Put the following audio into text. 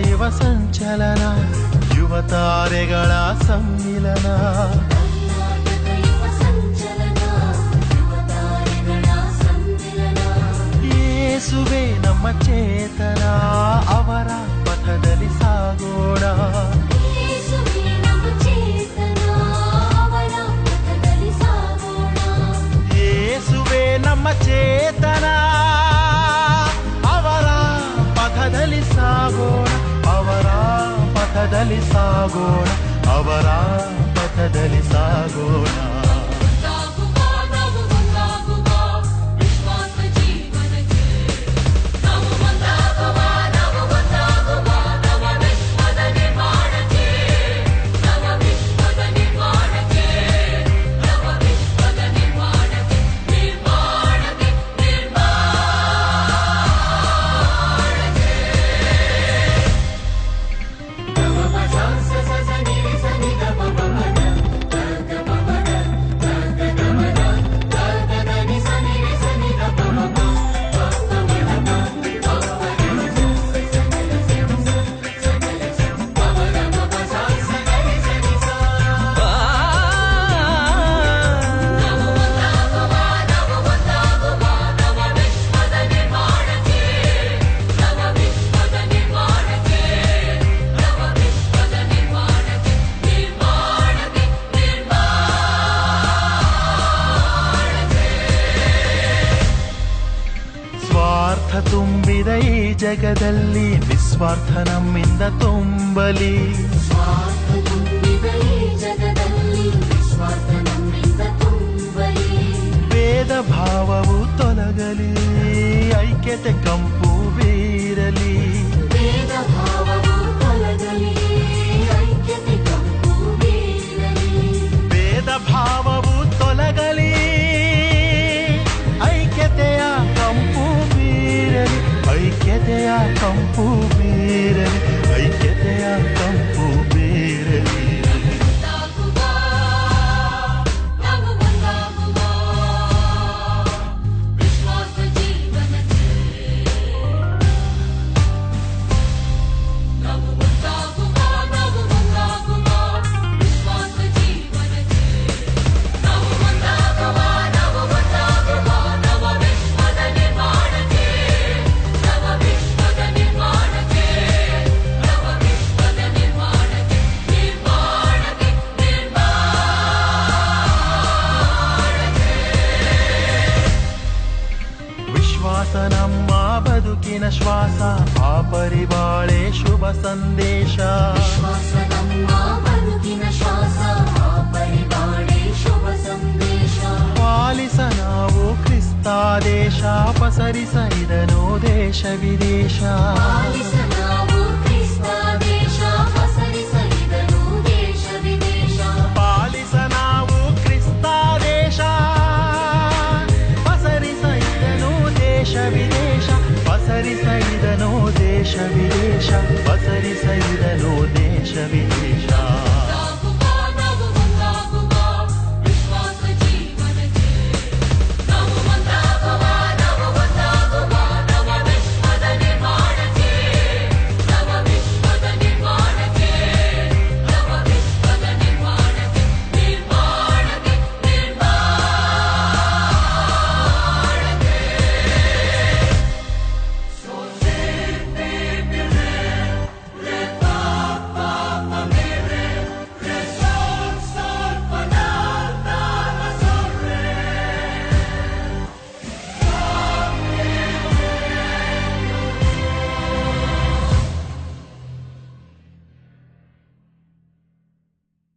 ಯುವ ಸಂಚಲನ ಯುವ ತಾರೆಗಳ ಸಮ್ಮಿಲನ ಯೇಸುವೆ ನಮ್ಮ ಚೇತನ ಅವರ ಪಥದಲ್ಲಿ ಸಾಗೋಣ ಯೇಸುವೆ ನಮ್ಮ ಚೇತನ ಅವರ ಪಥದಲ್ಲಿ ಸಾಗೋಣ ಅವರ ಪಥದಲ್ಲಿ ಸಾಗೋಣ ಅವರ ಪಥದಲ್ಲಿ ಸಾಗೋಣ ತುಂಬಿದ ಈ ಜಗದಲ್ಲಿ ನಿಸ್ವಾರ್ಥ ನಮ್ಮಿಂದ ತುಂಬಲಿ ಭೇದ ಭಾವವು ತೊಲಗಲಿ ಐಕ್ಯತೆ ಕಂಪು ಬೀರಲಿ ಭೇದ ಭಾವವು ತೊಲಗಲಿ ಐಕ್ಯತೆಯ ಕಂಪು ಐಕ್ಯತೆಯ ಕಂಪು ಬೀರಲಿ ಐಕ್ಯತೆಯ ಕಂಪು ಬೀರಲಿ ನಮ್ಮ ಬದುಕಿನ ಶ್ವಾಸ ಆ ಪರಿಬಾಳೆ ಶುಭ ಸಂದೇಶ ಪಾಲಿಸ ನಾವು ಕ್ರಿಸ್ತಾದೇಶ ಪಸರಿಸ ಇದನು ದೇಶ ವಿದೇಶ